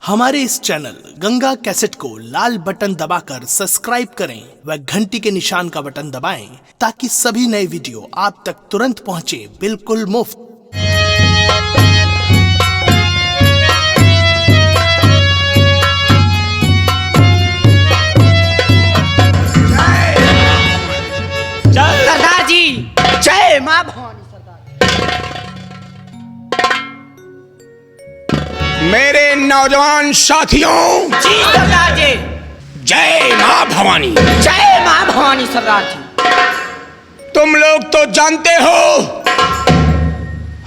हमारे इस channel Ganga cassette को लाल बटन दबाकर सब्सक्राइब करें व घंटी के निशान का बटन दबाएं ताकि सभी नए वीडियो आप तक तुरंत पहुंचे बिल्कुल मुफ्त। सरदार जी जय मां भवानी। मेरे नौजवान साथियों, जी सरदार जी जय मां भवानी। जय मां भवानी। सरदार जी तुम लोग तो जानते हो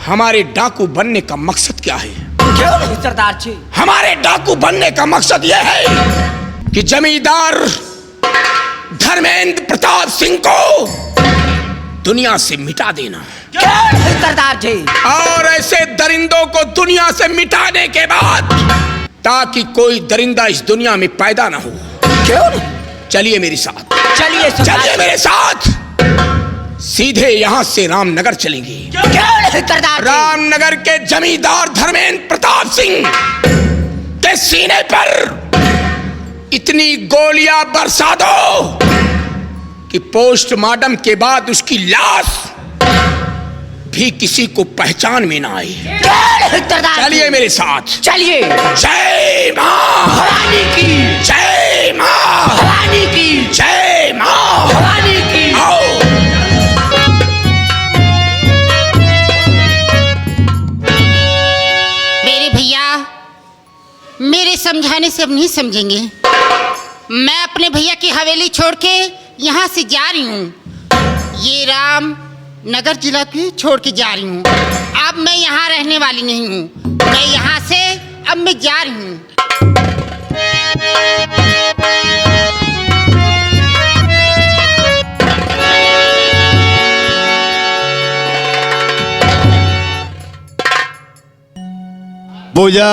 हमारे डाकू बनने का मकसद क्या है। क्यों नहीं सरदार जी? हमारे डाकू बनने का मकसद यह है कि जमींदार धर्मेंद्र प्रताप सिंह को दुनिया से मिटा देना। क्यों नहीं सरदार जी? और ऐसे दरिंदों को दुनिया से मिटाने के बाद ताकि कोई दरिंदा इस दुनिया में पैदा ना हो। क्यों नहीं? चलिए मेरे साथ, चलिए सरदार चलिए जी। मेरे साथ। सीधे यहाँ से रामनगर चलेंगे। क्यों नहीं सरदार जी? रामनगर के जमींदार धर्मेंद्र प्रताप सिंह के सीने पर इतनी गोलियां बरसा दो कि पोस्टमार्टम के बाद उसकी लाश भी किसी को पहचान में ना आए। क्यों नहीं सरदार जी? चलिए मेरे साथ। चलिए। जय मां भवानी की जय मां भवानी की जय मां भवानी की। आओ। मेरे भैया मेरे समझाने से अब नहीं समझेंगे। मैं अपने भैया की हवेली छोड़ के यहाँ से जा रही हूँ। ये राम नगर जिला की छोड़ के जा रही हूँ। अब मैं यहाँ रहने वाली नहीं हूँ। मैं यहाँ से अब मैं जा रही हूँ। पूजा,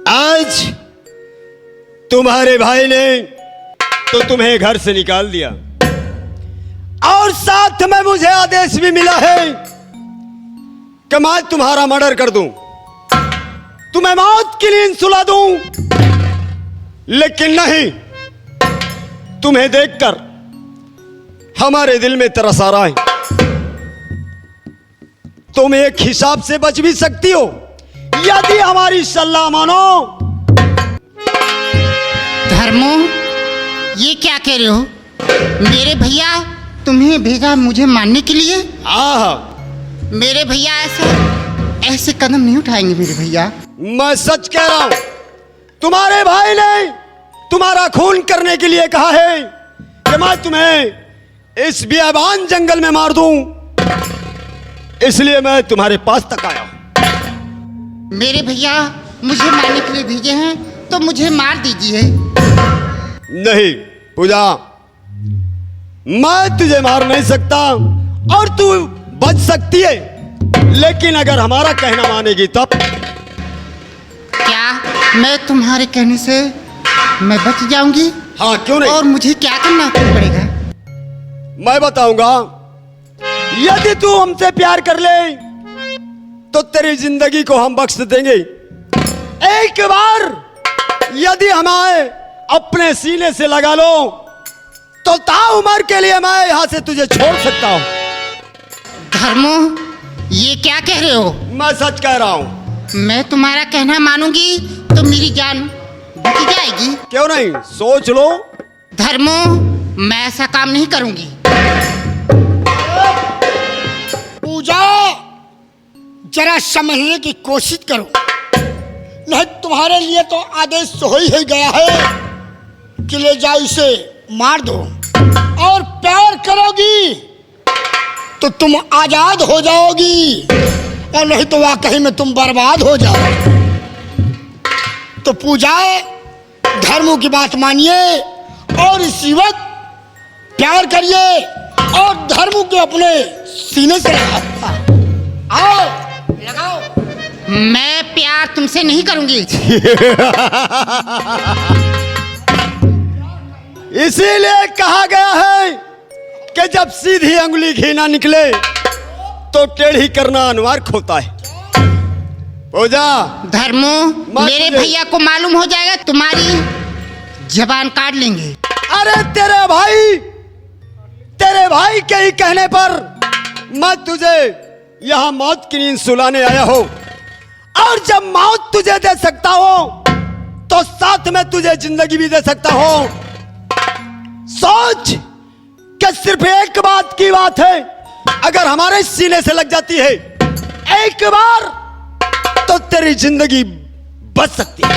आज तुम्हारे भाई ने तो तुम्हें घर से निकाल दिया और साथ में मुझे आदेश भी मिला है कि मैं तुम्हारा मर्डर कर दूं, तुम्हें मौत की नींद सुला दूं। लेकिन नहीं, तुम्हें देखकर हमारे दिल में तरस आ रहा है। तुम एक हिसाब से बच भी सकती हो यदि हमारी सलाह मानो। धर्मो, ये क्या कह रहे हो? मेरे भैया तुम्हें भेजा मुझे मारने के लिए? हाँ, मेरे भैया ऐसे कदम नहीं उठाएंगे। मेरे भैया, मैं सच कह रहा हूं। तुम्हारे भाई ने तुम्हारा खून करने के लिए कहा है कि मैं तुम्हें इस बियाबान जंगल में मार दूं, इसलिए मैं तुम्हारे पास तक आया हूं। मेरे भैया मुझे मारने के लिए भेजे हैं तो मुझे मार दीजिए। नहीं पूजा, मैं तुझे मार नहीं सकता और तू बच सकती है, लेकिन अगर हमारा कहना मानेगी तब। क्या मैं तुम्हारे कहने से मैं बच जाऊंगी? हाँ, क्यों नहीं। और मुझे क्या करना पड़ेगा? मैं बताऊंगा। यदि तू हमसे प्यार कर ले तो तेरी जिंदगी को हम बख्श देंगे। एक बार यदि हमें अपने सीने से लगा लो तो ताउम्र के लिए मैं यहां से तुझे छोड़ सकता हूं। धर्मो, ये क्या कह रहे हो? मैं सच कह रहा हूं। मैं तुम्हारा कहना मानूंगी तो मेरी जान बच जाएगी। क्यों नहीं, सोच लो। धर्मो, मैं ऐसा काम नहीं करूंगी। पूजा, जरा समझने की कोशिश करो। नहीं, तुम्हारे लिए तो आदेश हो ही गया है कि ले जाओ, इसे मार दो। और प्यार करोगी तो तुम आजाद हो जाओगी, और नहीं तो वाकई में तुम बर्बाद हो जाओ। तो पूजा, धर्मों की बात मानिए और इसी वक्त प्यार करिए और धर्म को अपने सीने से लगाओ। आओ, लगाओ। मैं प्यार तुमसे नहीं करूंगी। इसीलिए कहा गया है कि जब सीधी अंगुली घी ना निकले तो टेढ़ी करना अनिवार्य होता है। ओझा धर्मो, मेरे तुझे- भैया को मालूम हो जाएगा, तुम्हारी जबान काट लेंगे। अरे तेरे भाई के ही कहने पर मैं तुझे यहाँ मौत की नींद सुलाने आया हूँ, और जब मौत तुझे दे सकता हूँ तो साथ में तुझे जिंदगी भी दे सकता हूँ। सोच कि सिर्फ एक बात की बात है, अगर हमारे सीने से लग जाती है एक बार, तो तेरी जिंदगी बच सकती है।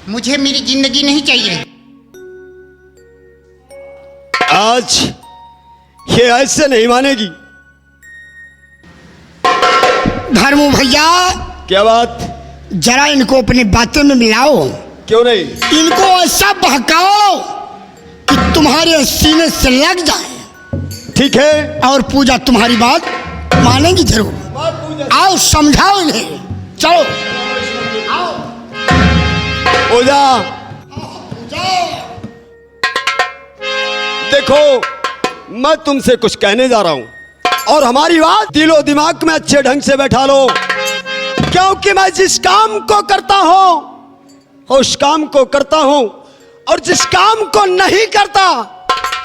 मुझे मेरी जिंदगी नहीं चाहिए। आज ये ऐसे नहीं मानेगी। धर्मो भैया, क्या बात? जरा इनको अपनी बातों में मिलाओ। क्यों नहीं? इनको ऐसा बहकाओ कि तुम्हारे सीने से लग जाए, ठीक है, और पूजा तुम्हारी बात मानेंगी जरूर। आओ समझाओ इन्हें, चलो आओ। ओझा देखो, मैं तुमसे कुछ कहने जा रहा हूं, और हमारी बात दिलो दिमाग में अच्छे ढंग से बैठा लो, क्योंकि मैं जिस काम को करता हूं उस काम को करता हूं, और जिस काम को नहीं करता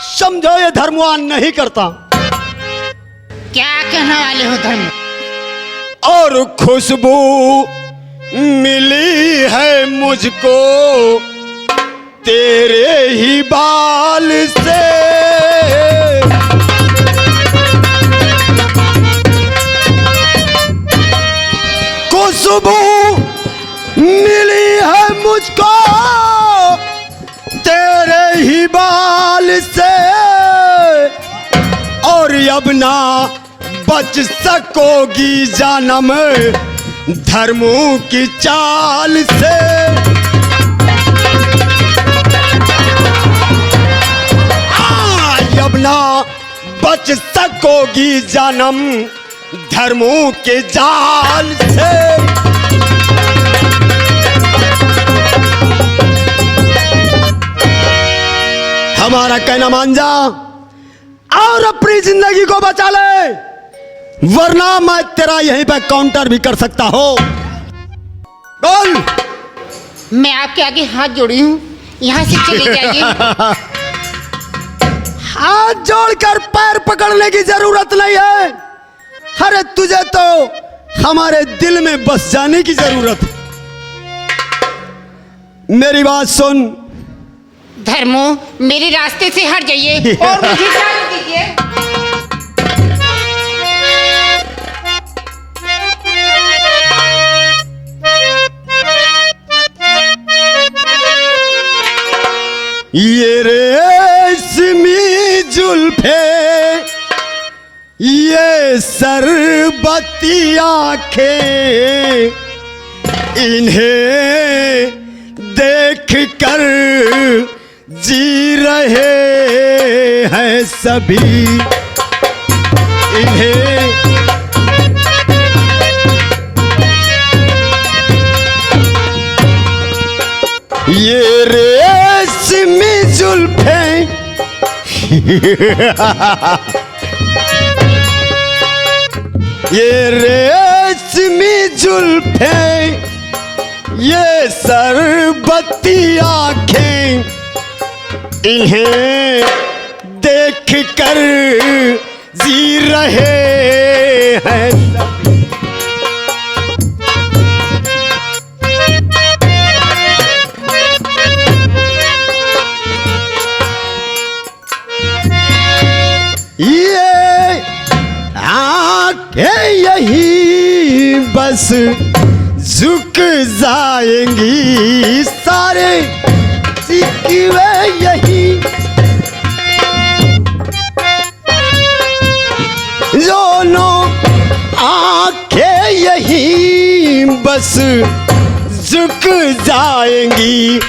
समझो ये धर्मवान नहीं करता। क्या कहने वाले हो धर्म? और खुशबू मिली है मुझको तेरे ही बाल से, खुशबू मिली है मुझको तेरे ही बाल से, और अब ना बच सकोगी जानम धर्मों की चाल से। अब ना बच सकोगी जानम धर्मों के जाल से। हमारा कहना मान जा और अपनी जिंदगी को बचा ले, वरना मैं तेरा यहीं पे काउंटर भी कर सकता हूं। बोल। मैं आपके आगे हाथ जोड़ी हूँ, यहाँ से चले जाइए। हाथ जोड़कर पैर पकड़ने की जरूरत नहीं है, अरे तुझे तो हमारे दिल में बस जाने की जरूरत है। मेरी बात सुन। धर्मो, मेरे रास्ते से हट जाइए और मुझे जाने दीजिए। ये रेशमी जुल्फे, ये सरबती आंखें, इन्हें देख कर जी रहे हैं सभी, इन्हें ये रेशमी जुल्फे, ये रेशमी जुल्फे, ये सरबती आंखें, इन्हें देख कर जी रहे हैं सभी। ये आंखें यही बस झुक जाएंगी, सारे सिकवे यही, दोनों आंखें यही बस झुक जाएंगी।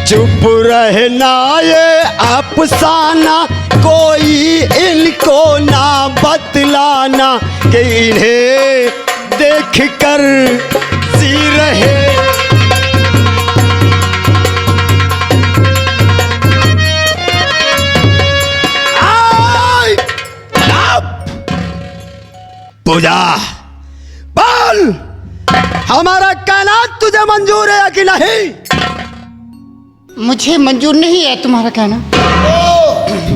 चुप रहना ये अफसाना, कोई इनको ना बतलाना, कि इन्हें देख कर जी रहे। पूजा बोल, हमारा कहना तुझे मंजूर है कि नहीं? मुझे मंजूर नहीं है तुम्हारा कहना।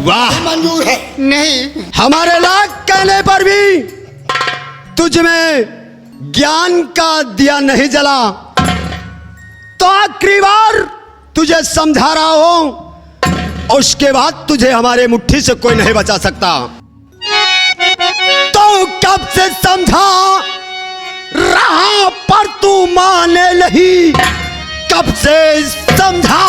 वाह, मंजूर है। नहीं। हमारे लाख कहने पर भी तुझ में ज्ञान का दिया नहीं जला, तो आखिरी बार तुझे समझा रहा हूं, उसके बाद तुझे हमारे मुट्ठी से कोई नहीं बचा सकता। तो कब से समझा रहा पर तू माने नहीं, कब से समझा,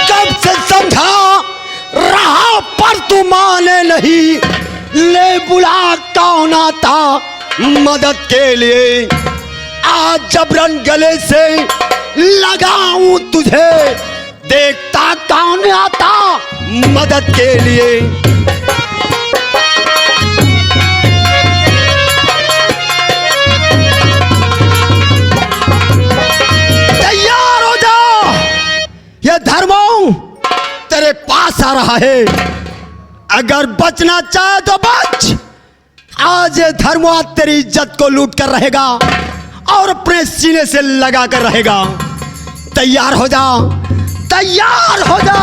कब से समझा रहा पर तू माने नहीं। ले बुला कौन आता मदद के लिए, आज जबरन गले से लगाऊं तुझे, देखता कौन आता मदद के लिए। तैयार हो जा, ये धर्मों तेरे पास आ रहा है, अगर बचना चाहे तो बच। आज ये धर्मवा तेरी इज्जत को लूट कर रहेगा और अपने सीने से लगा कर रहेगा। तैयार हो जा, तैयार हो जा।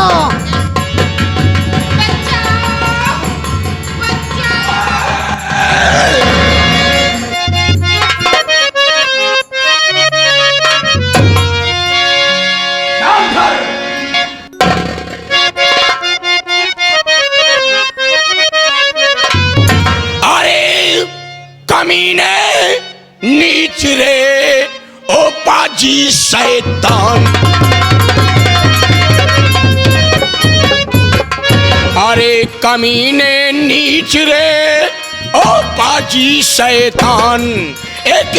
अरे कमीने, नीच रे ओ पाजी शैतान, अरे कमीने नीच रे ओ पाजी शैतान, एक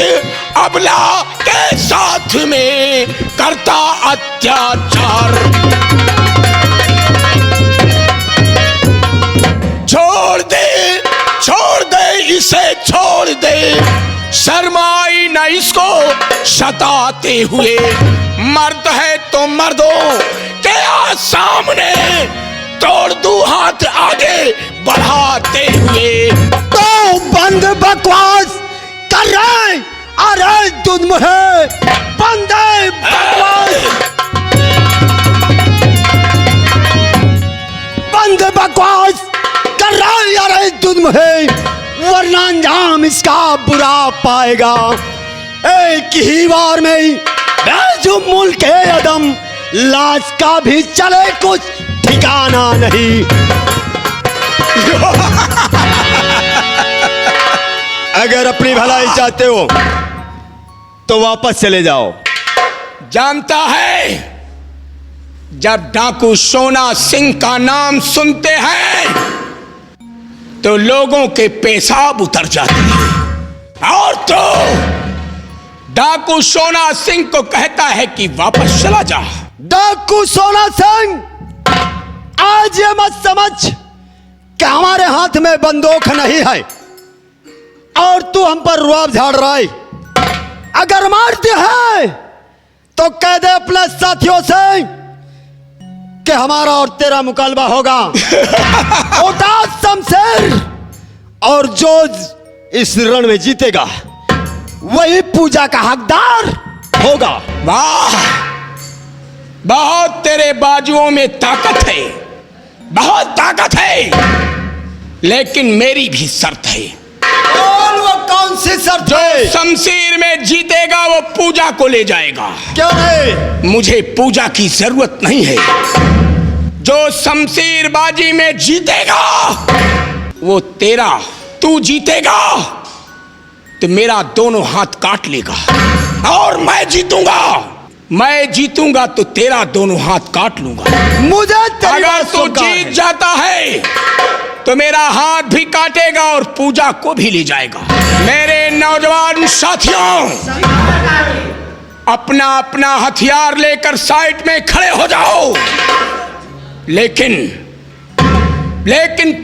अबला के साथ में करता अत्याचार। छोड़ दे, छोड़ दे इसे, छोड़ दे, शर्माई न इसको सताते हुए। मर्द है तो मर्दों के सामने तोड़ दूं हाथ आगे बढ़ाते हुए। तो बंद बकवास कर रहे, अरे दूध मुहे, बंद बकवास, बंद बकवास कर रहे, अरे दूध मुहे, वरना अंजाम इसका बुरा पाएगा। एक ही बार में जो मुल्क है अदम, लाश का भी चले कुछ ठिकाना नहीं। अगर अपनी भलाई चाहते हो तो वापस चले जाओ। जानता है, जब डाकू सोना सिंह का नाम सुनते हैं तो लोगों के पेशाब उतर जाते हैं, और तो डाकू सोना सिंह को कहता है कि वापस चला जा। डाकू सोना सिंह, आज ये मत समझ कि हमारे हाथ में बंदूक नहीं है और तू हम पर रुआब झाड़ रहा है। अगर मारते हैं तो कह दे अपने साथियों से कि हमारा और तेरा मुकालबा होगा। उठा शमशेर, और जो इस रण में जीतेगा वही पूजा का हकदार होगा। वाह, बहुत तेरे बाजुओं में ताकत है, बहुत ताकत है, लेकिन मेरी भी शर्त है। और वो कौन सी शर्त जो है? शमशीर में जीतेगा वो पूजा को ले जाएगा। क्यों नहीं? मुझे पूजा की जरूरत नहीं है। जो शमशीर बाजी में जीतेगा वो तेरा, तू जीतेगा तो मेरा दोनों हाथ काट लेगा, और मैं जीतूंगा तो तेरा दोनों हाथ काट लूंगा। मुझे अगर तू जीत जाता है तो मेरा हाथ भी काटेगा और पूजा को भी ले जाएगा। मेरे नौजवान साथियों, अपना अपना हथियार लेकर साइड में खड़े हो जाओ। लेकिन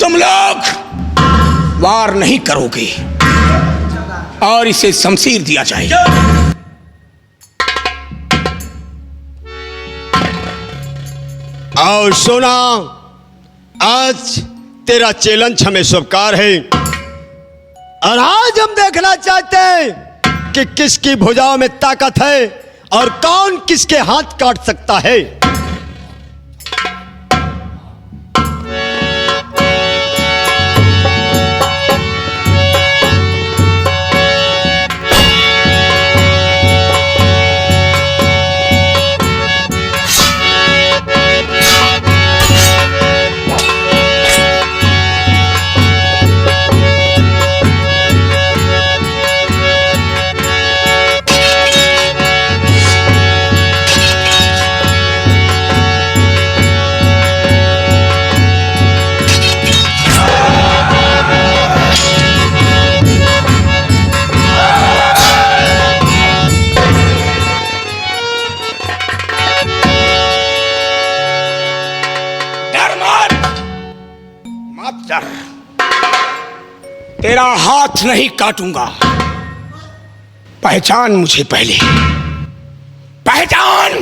तुम लोग वार नहीं करोगे और इसे शमशीर दिया जाएगा। और सुना, आज तेरा चैलेंज हमें स्वीकार है और आज हम देखना चाहते हैं कि किसकी भुजाओं में ताकत है और कौन किसके हाथ काट सकता है। तेरा हाथ नहीं काटूंगा। पहचान मुझे पहले, पहचान।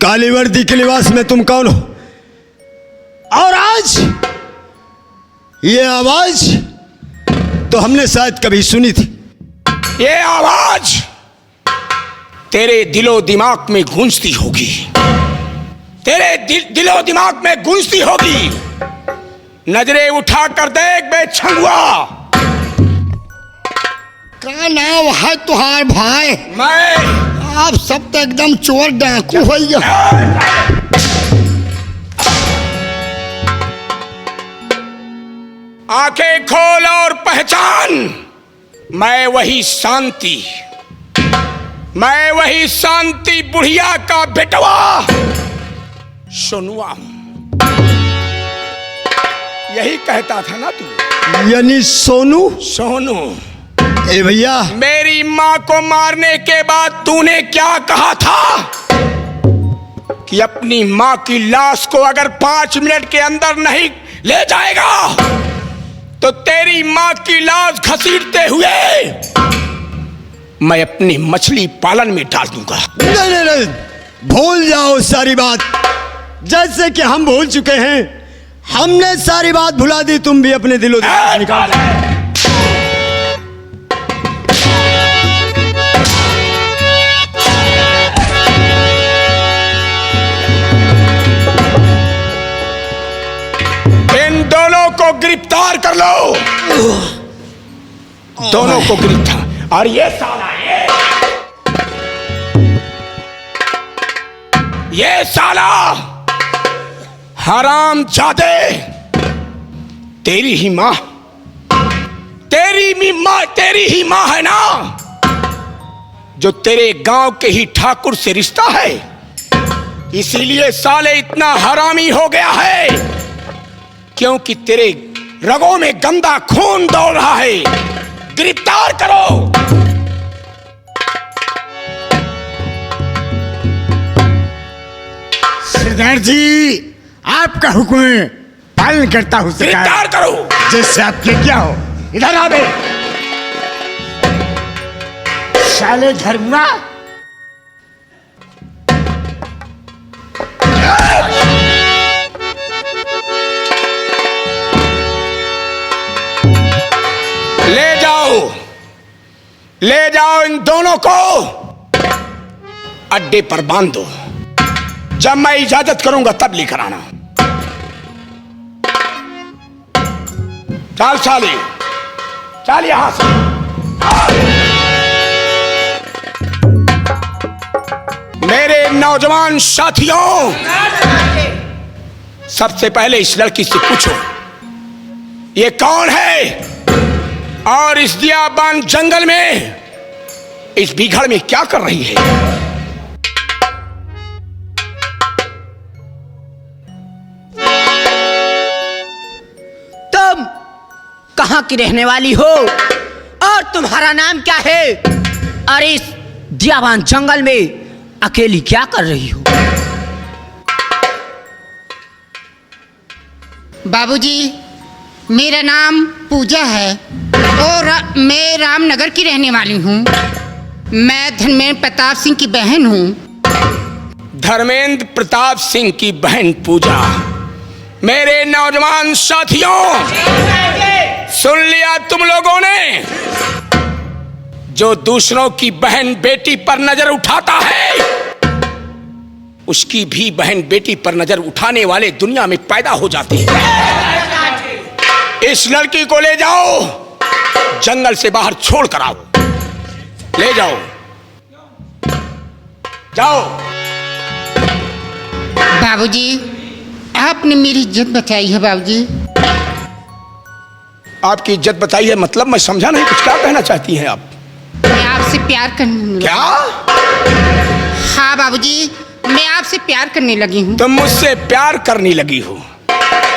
काली वर्दी के लिबास में तुम कौन हो और आज ये आवाज तो हमने शायद कभी सुनी थी। ये आवाज तेरे दिलो दिमाग में गूंजती होगी, तेरे दिलो दिमाग में गूंजती होगी। नजरें उठा कर देख बे छंगुआ। का नाम है तुहार भाई? मैं। आप सब तो एकदम चोर डाकू हो गया। आंखें खोल और पहचान। मैं वही शांति, मैं वही शांति बुढ़िया का बेटवा सोनुआ। यही कहता था ना तू? यानी सोनू? सोनू। ए भैया, मेरी मां को मारने के बाद तूने क्या कहा था कि अपनी मां की लाश को अगर 5 मिनट के अंदर नहीं ले जाएगा तो तेरी मां की लाश घसीटते हुए मैं अपनी मछली पालन में डाल दूंगा। नहीं नहीं, भूल जाओ सारी बात। जैसे कि हम भूल चुके हैं, हमने सारी बात भुला दी, तुम भी अपने दिलो दिमाग निकाल। इन दोनों को गिरफ्तार कर लो, दोनों को गिरफ्तार। और ये साला, ये साला हराम जादे, तेरी ही मां, तेरी ही मां है ना, जो तेरे गांव के ही ठाकुर से रिश्ता है। इसीलिए साले इतना हरामी हो गया है क्योंकि तेरे रगों में गंदा खून दौड़ रहा है। गिरफ्तार करो। सरदार जी, आपका हुक्म पालन करता हूँ। गिरफ्तार करो। जैसे आपके क्या हो। इधर आ बे साले धर्मा। ले जाओ इन दोनों को अड्डे पर बांध दो। जब मैं इजाजत करूंगा तब लेकर आना। चल साली, चल यहां से। मेरे नौजवान साथियों, सबसे पहले इस लड़की से पूछो ये कौन है और इस दियाबान जंगल में इस बिघड़ में क्या कर रही है। तुम कहां की रहने वाली हो और तुम्हारा नाम क्या है और इस दियाबान जंगल में अकेली क्या कर रही हो? बाबूजी, मेरा नाम पूजा है और मैं रामनगर की रहने वाली हूँ। मैं धर्मेंद्र प्रताप सिंह की बहन हूँ। धर्मेंद्र प्रताप सिंह की बहन पूजा, मेरे नौजवान साथियों, सुन लिया तुम लोगों ने? जो दूसरों की बहन बेटी पर नजर उठाता है, उसकी भी बहन बेटी पर नजर उठाने वाले दुनिया में पैदा हो जाते हैं। इस लड़की को ले जाओ, जंगल से बाहर छोड़ कर आओ। ले जाओ, जाओ। बाबूजी, आपने मेरी इज्जत बचाई है बाबूजी। आपकी इज्जत बताई है मतलब मैं समझा नहीं, कुछ क्या कहना चाहती हैं आप? मैं आपसे प्यार करने लगी। क्या? हाँ बाबूजी, मैं आपसे प्यार करने लगी हूँ। तुम मुझसे प्यार करने लगी हो?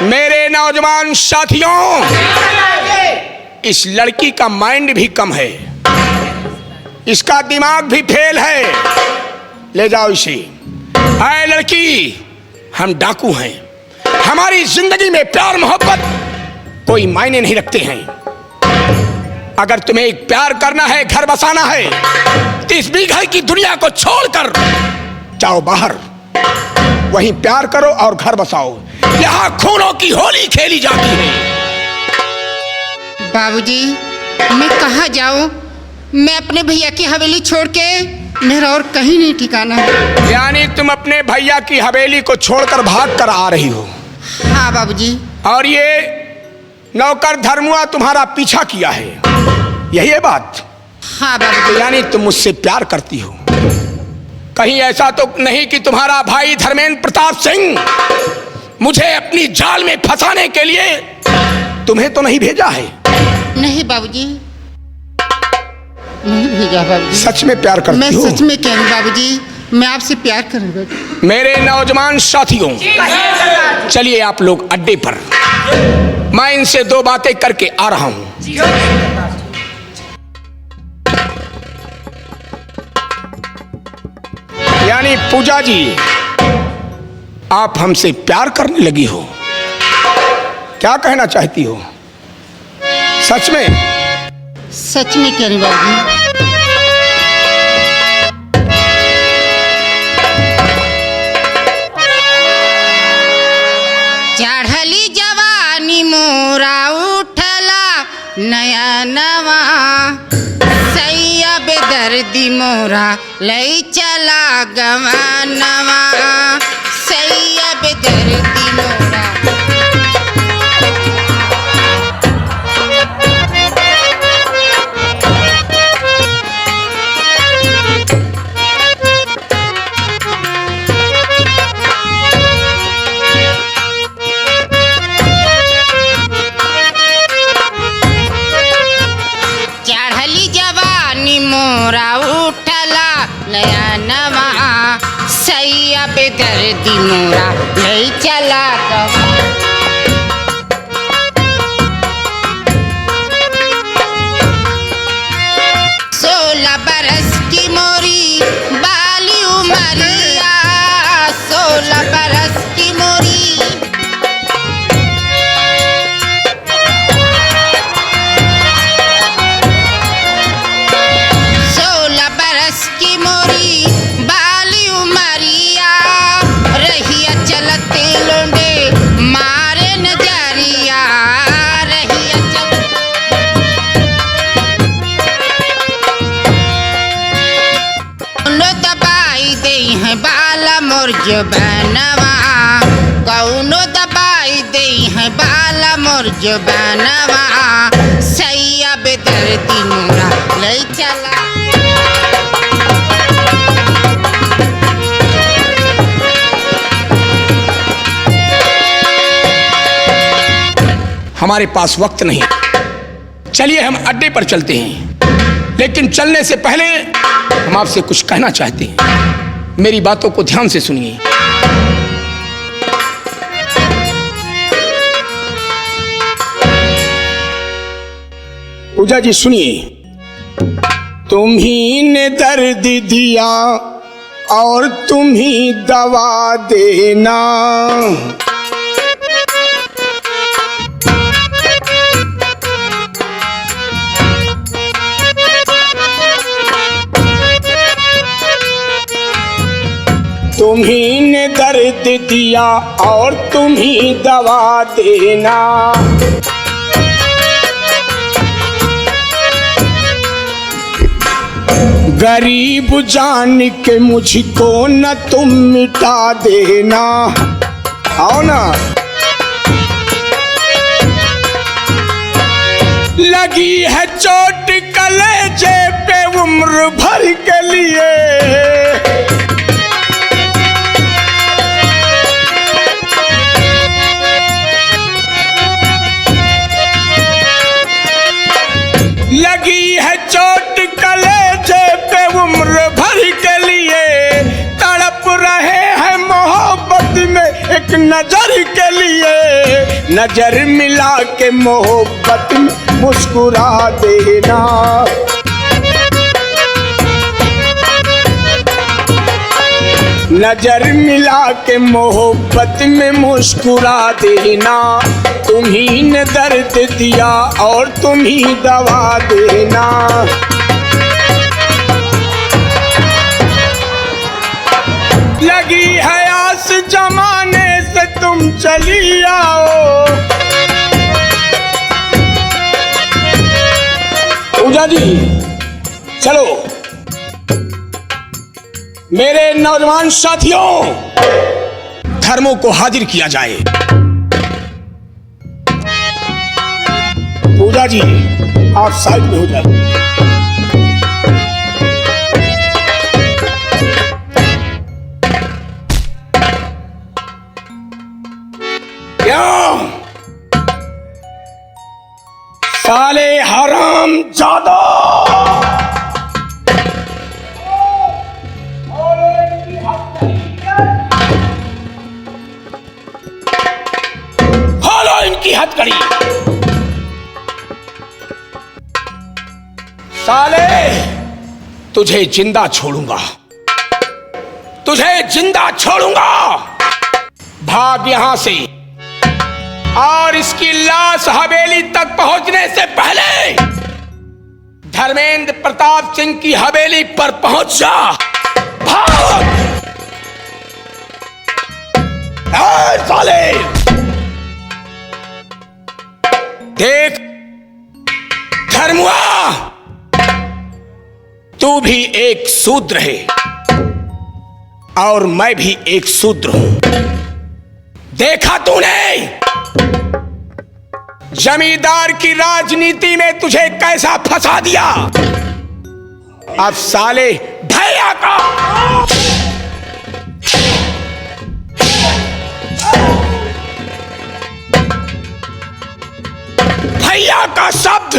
मेरे नौजवान साथियों, इस लड़की का माइंड भी कम है, इसका दिमाग भी फेल है। ले जाओ इसे। ऐ लड़की, हम डाकू हैं, हमारी जिंदगी में प्यार मोहब्बत कोई मायने नहीं रखते हैं। अगर तुम्हें एक प्यार करना है, घर बसाना है, तो इस बिगड़ की दुनिया को छोड़कर जाओ बाहर, वहीं प्यार करो और घर बसाओ। यहाँ खूनों की होली खेली जाती है। बाबूजी, मैं कहाँ जाऊँ? मैं अपने भैया की हवेली छोड़ के मेरा और कहीं नहीं ठिकाना है। यानी तुम अपने भैया की हवेली को छोड़कर भाग कर आ रही हो? हाँ बाबूजी। और ये नौकर धर्मुआ तुम्हारा पीछा किया है, यही है बात? हाँ बाबूजी। यानी तुम मुझसे प्यार करती हो? कहीं ऐसा तो नहीं कि तुम्हारा भाई धर्मेंद्र प्रताप सिंह मुझे अपनी जाल में फंसाने के लिए तुम्हें तो नहीं भेजा है? नहीं बाबूजी, नहीं भेजा बाबूजी। सच में प्यार करती मैं हो? सच में कह रही हूँ बाबूजी, मैं आपसे प्यार कर रही हूँ। मेरे मेरे नौजवान साथियों, चलिए आप लोग अड्डे पर, मैं इनसे दो बातें करके आ रहा हूं। यानी पूजा जी, आप हमसे प्यार करने लगी हो? क्या कहना चाहती हो? सच में? सच में कह रही बाबूजी। चढ़ली जवानी मोरा उठला नया नवा, सैया बेदर्दी मोरा लई चला गवानवा, सैया बेदर्दी मोरा। चढ़ली जवानी मोरा उठला नया नवा, सैया बेदर्दी मोरा लई चला गवा। 16 बरस की मोरी बाली उमरिया, 16 बरस की मोरी। 16 बरस की मोरी बाली उमरिया, रहिया चलते लोंडे मारे नजरिया, रहिया कौनो दबाई दे है बाला मोर जुबानवा, कौनो दबाई दे है बाला मोर जुबानवा, सैया बेदर्दी मोरा लई चला। हमारे पास वक्त नहीं, चलिए हम अड्डे पर चलते हैं। लेकिन चलने से पहले हम आपसे कुछ कहना चाहते हैं, मेरी बातों को ध्यान से सुनिए। पूजा जी सुनिए। तुम ही ने दर्द दिया और तुम ही दवा देना, तुम ही ने ने दर्द दिया और तुम ही दवा देना। गरीब जान के मुझको न तुम मिटा देना। आओ ना। लगी है चोट कलेजे पे उम्र भर के लिए, लगी है चोट कलेजे पे उम्र भर के लिए, तड़प रहे हैं मोहब्बत में एक नजर के लिए। नजर मिला के मोहब्बत में मुस्कुरा देना। नजर मिला के मोहब्बत में मुस्कुरा देना। तुम ही ने दर्द दिया और तुम ही दवा देना। लगी है आस जमाने से तुम चली आओ। पूजा जी चलो। मेरे नौजवान साथियों, धर्मों को हाजिर किया जाए। पूजा जी आप साइड में हो जाए। क्यों साले हराम जादा, खोलो इनकी हथकड़ी। साले तुझे जिंदा छोड़ूंगा, तुझे जिंदा छोड़ूंगा। भाग यहां से और इसकी लाश हवेली तक पहुंचने से पहले धर्मेंद्र प्रताप सिंह की हवेली पर पहुंच जा। भाग साले। देख धर्मुआ, तू भी एक शूद्र है और मैं भी एक शूद्र हूं। देखा तूने जमींदार की राजनीति में तुझे कैसा फंसा दिया। अब साले भैया का भैया का शब्द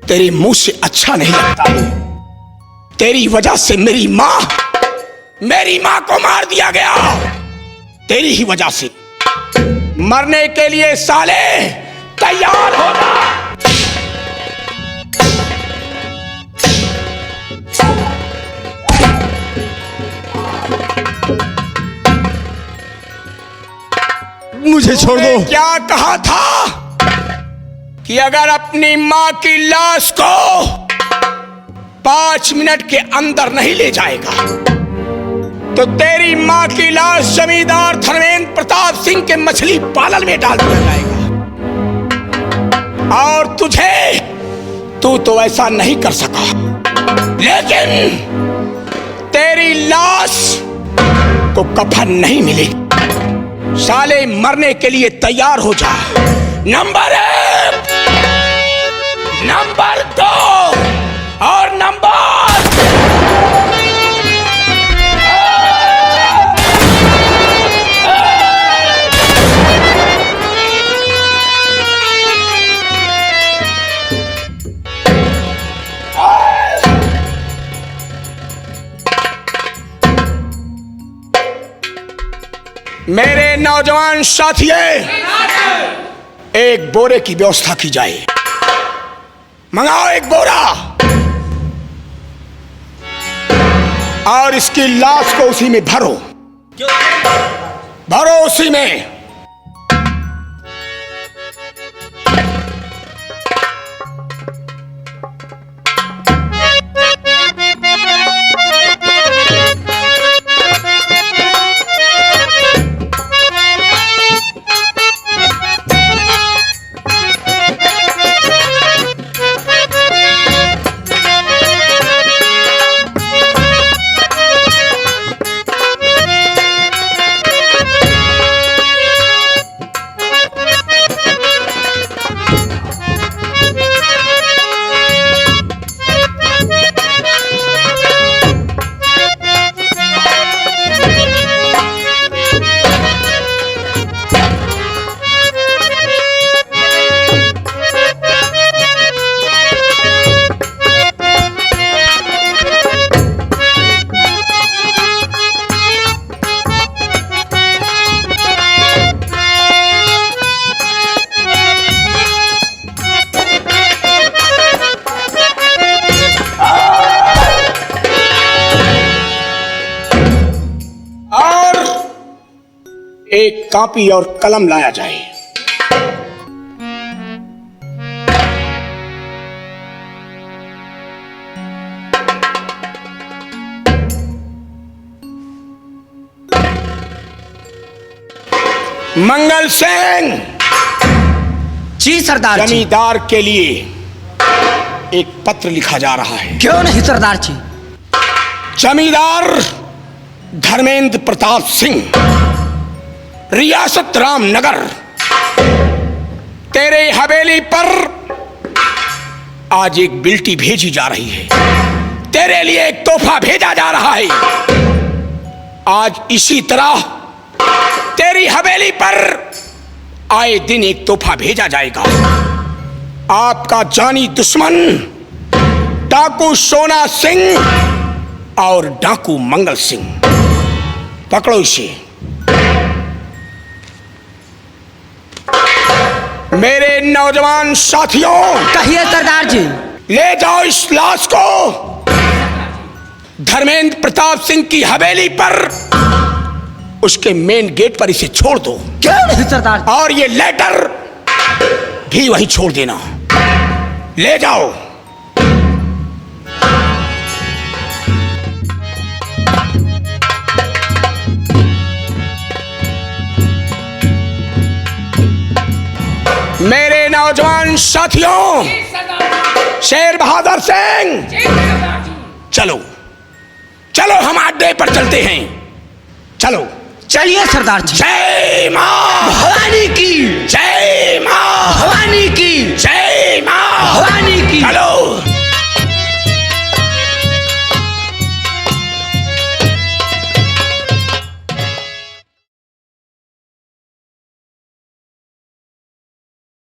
तेरे मुंह से अच्छा नहीं लगता। तेरी वजह से मेरी मां को मार दिया गया। तेरी ही वजह से मरने के लिए साले तैयार हो जा। मुझे छोड़ दो। क्या कहा था कि अगर अपनी मां की लाश को 5 मिनट के अंदर नहीं ले जाएगा तो तेरी मां की लाश जमींदार धर्मेंद्र प्रताप सिंह के मछली पालन में डाल दिया जाएगा। और तू तो ऐसा नहीं कर सका, लेकिन तेरी लाश को कफन नहीं मिलेगी। साले मरने के लिए तैयार हो जा। नंबर 1, नंबर 2 और नंबर मेरे नौजवान साथियों, एक बोरे की व्यवस्था की जाए। मंगाओ एक बोरा और इसकी लाश को उसी में भरो उसी में। कॉपी और कलम लाया जाए। मंगल सिंह, जी सरदार जी। जमींदार के लिए एक पत्र लिखा जा रहा है। क्यों नहीं सरदार जी। जमींदार धर्मेंद्र प्रताप सिंह, रियासत रामनगर, तेरे हवेली पर आज एक बिल्टी भेजी जा रही है। तेरे लिए एक तोहफा भेजा जा रहा है। आज इसी तरह तेरी हवेली पर आए दिन एक तोहफा भेजा जाएगा। आपका जानी दुश्मन डाकू सोना सिंह और डाकू मंगल सिंह, पकड़ो इसे। मेरे नौजवान साथियों, कहिए सरदार जी। ले जाओ इस लाश को धर्मेंद्र प्रताप सिंह की हवेली पर, उसके मेन गेट पर इसे छोड़ दो। क्यों नहीं सरदार। और ये लेटर भी वहीं छोड़ देना। ले जाओ। मेरे नौजवान साथियों, शेर बहादुर सिंह, चलो चलो हम अड्डे पर चलते हैं। चलो। चलिए सरदार जी। जय मां भवानी की जय।